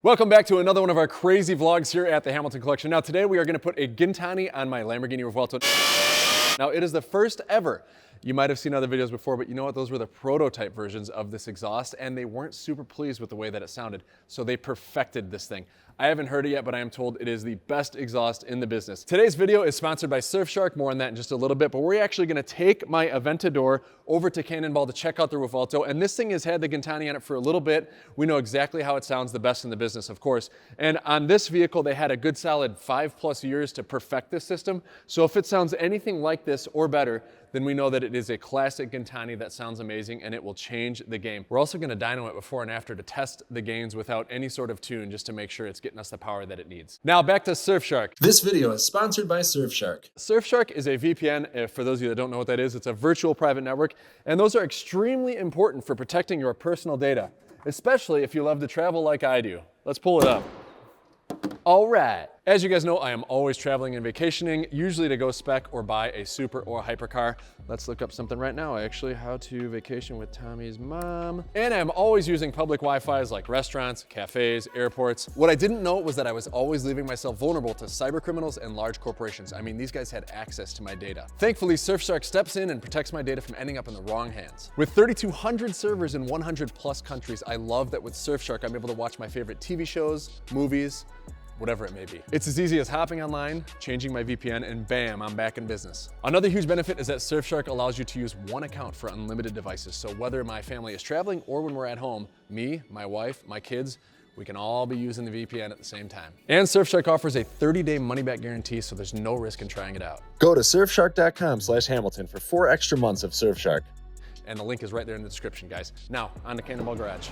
Welcome back to another one of our crazy vlogs here at the Hamilton Collection. Now today we are going to put a Gintani on my Lamborghini Revuelto. Now it is the first ever. You might have seen other videos before, but you know what? Those were the prototype versions of this exhaust, and they weren't super pleased with the way that it sounded, so they perfected this thing. I haven't heard it yet, but I am told it is the best exhaust in the business. Today's video is sponsored by Surfshark, more on that in just a little bit, but we're actually gonna take my Aventador over to Cannonball to check out the Revuelto, and this thing has had the Gintani on it for a little bit. We know exactly how it sounds, the best in the business, of course. And on this vehicle, they had a good solid 5+ years to perfect this system. So if it sounds anything like this or better, then we know that it is a classic Gintani that sounds amazing and it will change the game. We're also gonna dyno it before and after to test the gains without any sort of tune, just to make sure it's getting us the power that it needs. Now back to Surfshark. This video is sponsored by Surfshark. Surfshark is a VPN. For those of you that don't know what that is, it's a virtual private network, and those are extremely important for protecting your personal data, especially if you love to travel like I do. Let's pull it up. All right. As you guys know, I am always traveling and vacationing, usually to go spec or buy a super or hypercar. Let's look up something right now, actually. How to vacation with Tommy's mom. And I'm always using public Wi-Fi's like restaurants, cafes, airports. What I didn't know was that I was always leaving myself vulnerable to cyber criminals and large corporations. I mean, these guys had access to my data. Thankfully, Surfshark steps in and protects my data from ending up in the wrong hands. With 3,200 servers in 100+ countries, I love that with Surfshark, I'm able to watch my favorite TV shows, movies, whatever it may be. It's as easy as hopping online, changing my VPN, and bam, I'm back in business. Another huge benefit is that Surfshark allows you to use one account for unlimited devices. So whether my family is traveling or when we're at home, me, my wife, my kids, we can all be using the VPN at the same time. And Surfshark offers a 30-day money-back guarantee, so there's no risk in trying it out. Go to surfshark.com/Hamilton for 4 extra months of Surfshark. And the link is right there in the description, guys. Now, on to Cannonball Garage.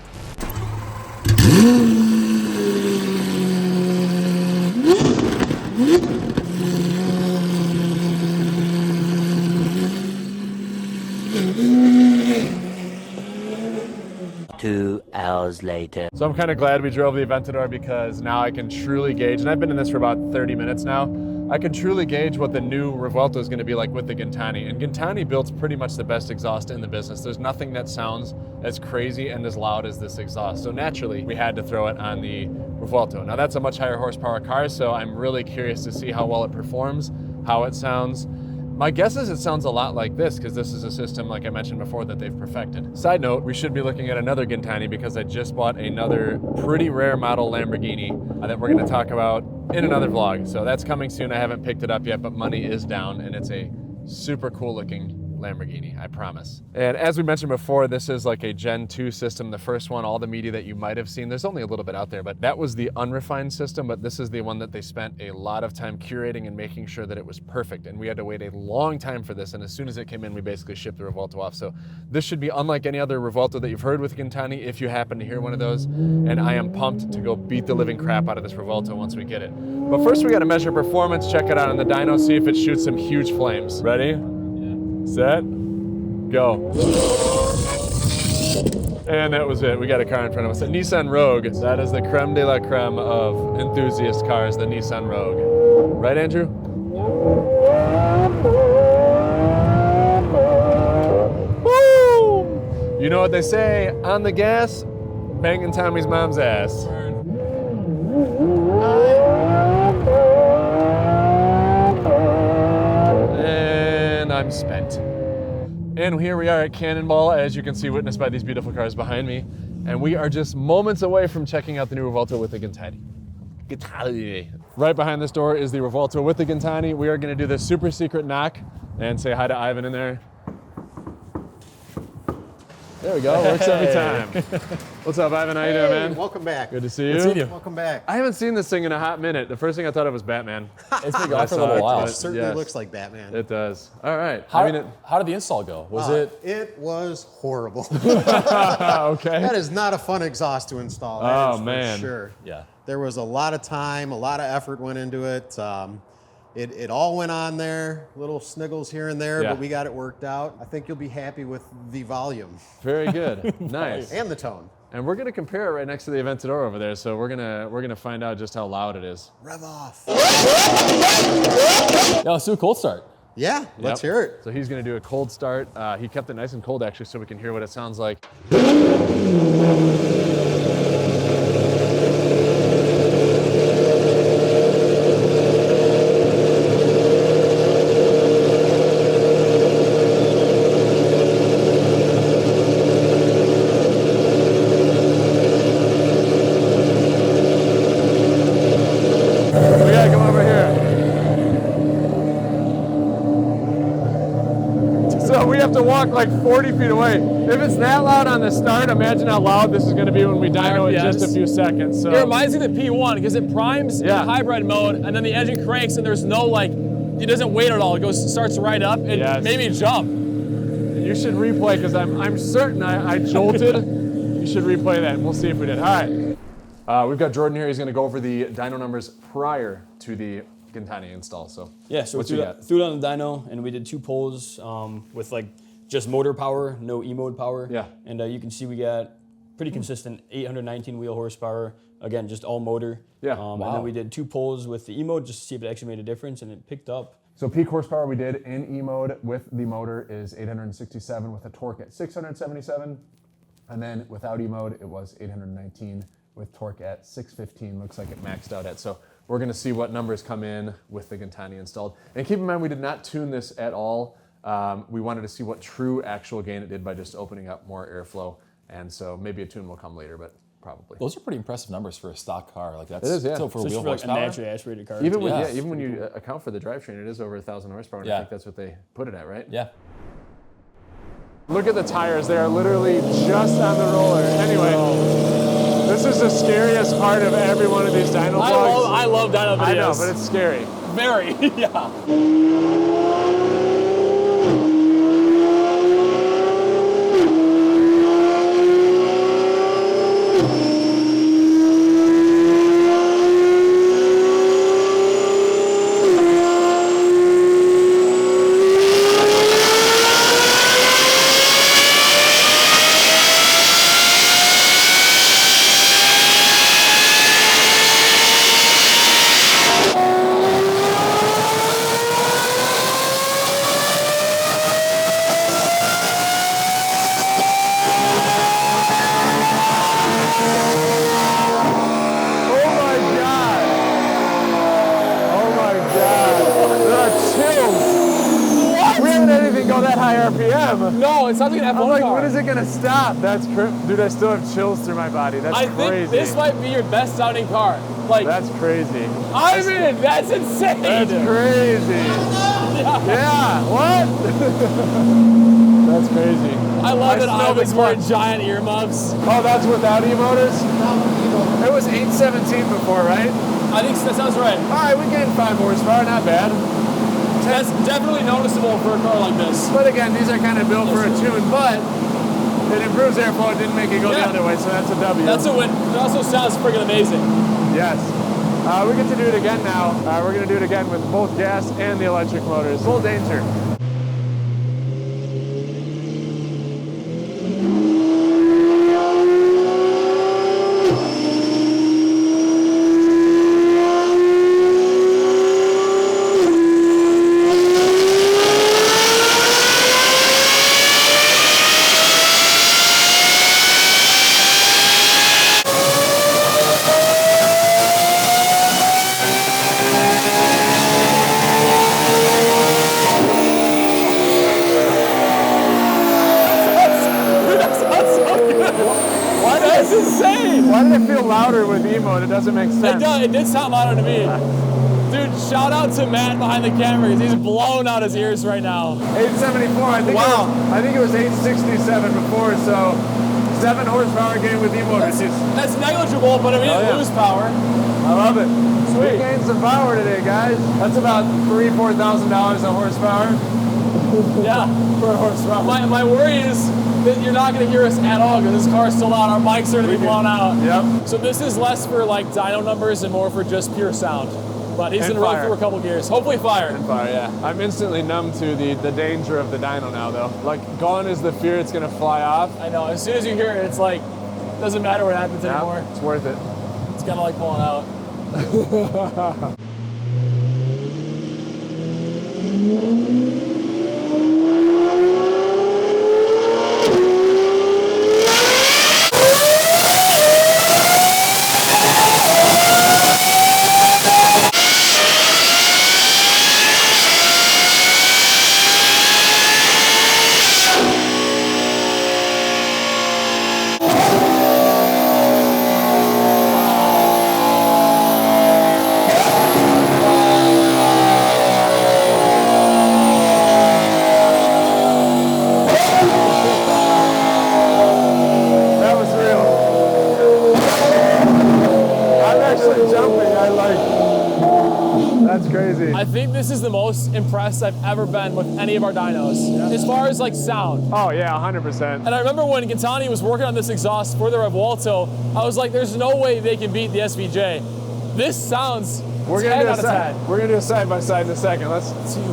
2 hours later. So I'm kind of glad we drove the Aventador because now I can truly gauge, and I've been in this for about 30 minutes now, I can truly gauge what the new Revuelto is going to be like with the Gintani. And Gintani builds pretty much the best exhaust in the business. There's nothing that sounds as crazy and as loud as this exhaust. So naturally, we had to throw it on the Revuelto. Now that's a much higher horsepower car, so I'm really curious to see how well it performs, how it sounds. My guess is it sounds a lot like this because this is a system, like I mentioned before, that they've perfected. Side note, we should be looking at another Gintani because I just bought another pretty rare model Lamborghini that we're going to talk about in another vlog. So that's coming soon. I haven't picked it up yet, but money is down, and it's a super cool looking Lamborghini, I promise. And as we mentioned before, this is like a Gen 2 system. The first one, all the media that you might have seen, there's only a little bit out there, but that was the unrefined system, but this is the one that they spent a lot of time curating and making sure that it was perfect. And we had to wait a long time for this, and as soon as it came in, we basically shipped the Revuelto off. So this should be unlike any other Revuelto that you've heard with Gintani, if you happen to hear one of those. And I am pumped to go beat the living crap out of this Revuelto once we get it. But first we gotta measure performance, check it out on the dyno, see if it shoots some huge flames. Ready? Set, go. And that was it. We got a car in front of us. A Nissan Rogue. That is the creme de la creme of enthusiast cars, the Nissan Rogue. Right, Andrew? Woo! You know what they say, on the gas, banging Tommy's mom's ass. I'm spent. And here we are at Cannonball, as you can see, witnessed by these beautiful cars behind me. And we are just moments away from checking out the new Revuelto with the Gintani. Right behind this door is the Revuelto with the Gintani. We are gonna do this super secret knock and say hi to Ivan in there. There we go, works every time. What's up, Ivan? How you doing, man? Welcome back. Good to see you. Good seeing you. Welcome back. I haven't seen this thing in a hot minute. The first thing I thought of was Batman. It's been gone for a little while. It certainly looks like Batman. It does. All right. How did the install go? Was it? It was horrible. Okay. That is not a fun exhaust to install. That is man. For sure. Yeah. There was a lot of time, a lot of effort went into it. It all went on there, little sniggles here and there, but we got it worked out. I think you'll be happy with the volume. Very good. Nice. And the tone. And we're gonna compare it right next to the Aventador over there, so we're gonna find out just how loud it is. Rev off. Yeah, let's do a cold start. Yeah, let's hear it. So he's gonna do a cold start. He kept it nice and cold actually, so we can hear what it sounds like. walk like 40 feet away. If it's that loud on the start, imagine how loud this is going to be when we dyno in just a few seconds. So it reminds me of the P1 because it primes in hybrid mode, and then the engine cranks, and there's no like, it doesn't wait at all. It starts right up. It made me jump. You should replay because I'm certain I jolted. You should replay that, and we'll see if we did. All right. We've got Jordan here. He's going to go over the dyno numbers prior to the Gintani install. So yeah, so we threw it on the dyno, and we did 2 poles with like just motor power, no E-mode power. Yeah. And you can see we got pretty consistent 819 wheel horsepower. Again, just all motor. Yeah. And then we did 2 poles with the E-mode just to see if it actually made a difference, and it picked up. So peak horsepower we did in E-mode with the motor is 867 with a torque at 677. And then without E-mode, it was 819 with torque at 615. Looks like it maxed out at. So we're going to see what numbers come in with the Gintani installed. And keep in mind, we did not tune this at all. We wanted to see what true actual gain it did by just opening up more airflow. And so maybe a tune will come later, but probably. Those are pretty impressive numbers for a stock car. Like that's it is, yeah. So for wheel like a horsepower. naturally aspirated car. Even when you account for the drivetrain, it is over 1,000 horsepower. And Yeah. I think that's what they put it at, right? Yeah. Look at the tires. They are literally just on the roller. Anyway, this is the scariest part of every one of these dyno vlogs. I love dyno videos. I know, but it's scary. Very, yeah. No, it's not like an F1 I'm like, car. when is it gonna stop? That's dude, I still have chills through my body. That's crazy. I think this might be your best sounding car. Like that's crazy. I'm in. That's insane. That's crazy. Yeah. What? That's crazy. I love that I was wearing giant earmuffs. Oh, that's without e-motors? It was 817 before, right? I think that sounds right. All right, we gained 5 horsepower. Not bad. That's definitely noticeable for a car like this. But again, these are kind of built for a tune, but it improves airflow. It didn't make it go the other way, so that's a W. That's a win. It also sounds freaking amazing. Yes. We get to do it again now. We're going to do it again with both gas and the electric motors. Full danger. It doesn't make sense. It did sound louder to me. Dude, shout out to Matt behind the camera because he's blown out his ears right now. 874, I think. Wow. I think it was 867 before, so 7 horsepower gain with e-motors. That's negligible, but I mean, it lose power. I love it. Sweet. We gained some power today, guys. That's about $3,000–4,000 a horsepower. Yeah. For a horsepower. My worry is that you're not going to hear us at all because this car's still loud. Our mics are going to be blown out. Yep. So this is less for like dyno numbers and more for just pure sound. But he's going to run through a couple gears. Hopefully fire. And fire, yeah. I'm instantly numb to the danger of the dyno now, though. Like, gone is the fear it's going to fly off. I know. As soon as you hear it, it's like, doesn't matter what happens anymore. It's worth it. It's kind of like pulling out. actually jumping. I like, that's crazy. I think this is the most impressed I've ever been with any of our dynos, as far as like sound. Oh yeah, 100%. And I remember when Gintani was working on this exhaust for the Revuelto, I was like, there's no way they can beat the SVJ. This sounds 10 out of 10. We're gonna do a side by side in a second.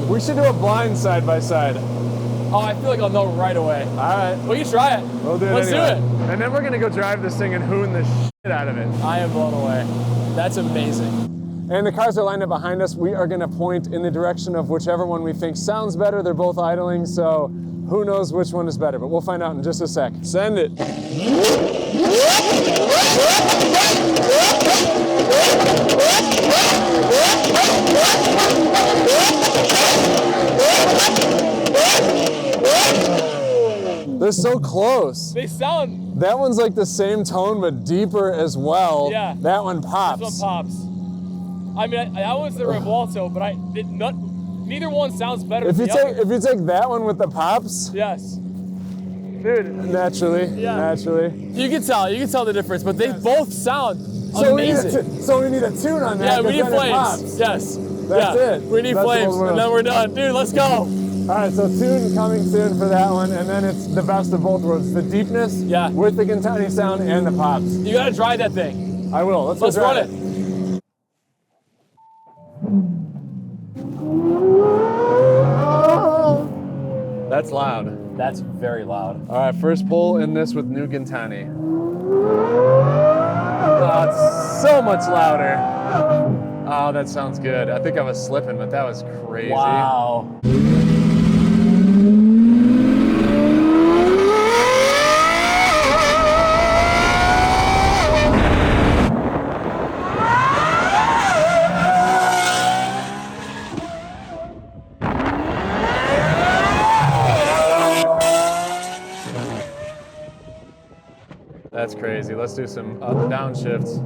We should do a blind side by side. Oh, I feel like I'll know right away. All right. We can try it. We'll do it Let's anyway. do it. And then we're gonna go drive this thing and hoon the shit out of it. I am blown away. That's amazing. And the cars are lined up behind us. We are gonna point in the direction of whichever one we think sounds better. They're both idling, so who knows which one is better, but we'll find out in just a sec. Send it. They're so close. They sound. That one's like the same tone, but deeper as well. Yeah. That one pops. This one pops. I mean, that was the Revuelto, but neither one sounds better If than you the take other. if you take that one with the pops, Yes. dude, naturally. You can tell the difference, but they both sound amazing. So we need a tune on that. Yeah, we need 'cause then it flames. pops. Yes. That's it. We need That's flames, what we'll and then we're done. Dude, let's go. All right, so tune coming soon for that one, and then it's the best of both worlds. The deepness with the Gintani sound and the pops. You gotta drive that thing. I will. Let's run it. That's loud. That's very loud. All right, first pull in this with new Gintani. Oh, it's so much louder. Oh, that sounds good. I think I was slipping, but that was crazy. Wow. That's crazy. Let's do some up and down shifts.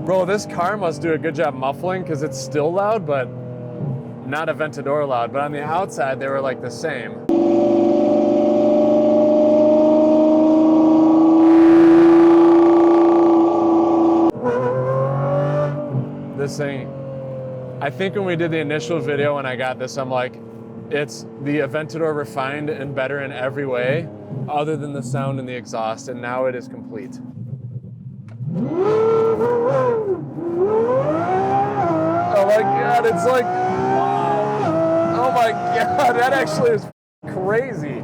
Bro, this car must do a good job muffling because it's still loud, but not Aventador loud. But on the outside, they were like the same. This thing, I think when we did the initial video when I got this, I'm like, it's the Aventador refined and better in every way, other than the sound and the exhaust, and now it is complete. Oh my God, it's like, wow. Oh my God, that actually is crazy.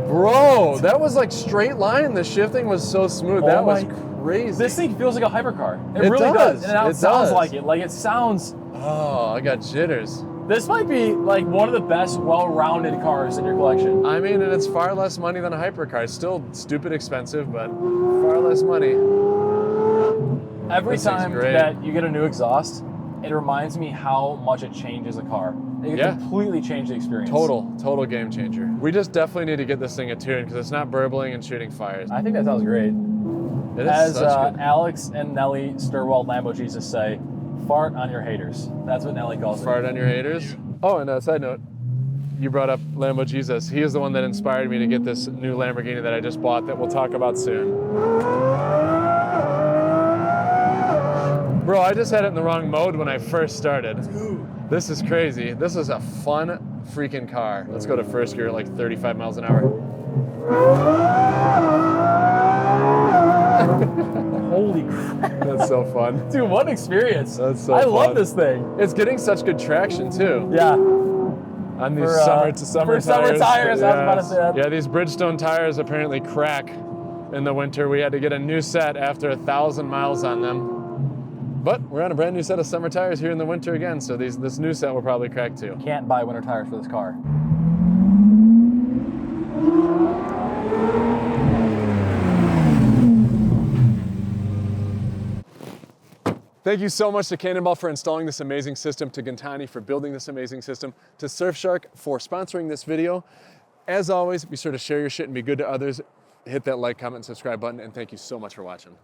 Bro, that was like straight line. The shifting was so smooth. That was crazy. This thing feels like a hypercar. It really does. And it sounds like it. Like it sounds. Oh, I got jitters. This might be like one of the best well-rounded cars in your collection. I mean, and it's far less money than a hypercar. It's still stupid expensive, but far less money. Every time that you get a new exhaust, it reminds me how much it changes a car. It can completely change the experience. Total game changer. We just definitely need to get this thing a tune because it's not burbling and shooting fires. I think that sounds great. It is As such good. Alex and Nelly Sturwell Lambo Jesus say, fart on your haters. That's what Nelly calls it. Fart on your haters? Oh, and a side note, you brought up Lambo Jesus. He is the one that inspired me to get this new Lamborghini that I just bought that we'll talk about soon. Bro, I just had it in the wrong mode when I first started. Dude. This is crazy. This is a fun freaking car. Let's go to first gear at like 35 miles an hour. Holy crap. That's so fun. Dude, what an experience. That's so I fun. love this thing. It's getting such good traction too. Yeah. On these summer tires. Summer tires, I was about to say that. Yeah, these Bridgestone tires apparently crack in the winter. We had to get a new set after 1,000 miles on them. But we're on a brand new set of summer tires here in the winter again, so this new set will probably crack too. Can't buy winter tires for this car. Thank you so much to Cannonball for installing this amazing system, to Gintani for building this amazing system, to Surfshark for sponsoring this video. As always, be sure to share your shit and be good to others. Hit that like, comment, and subscribe button, and thank you so much for watching.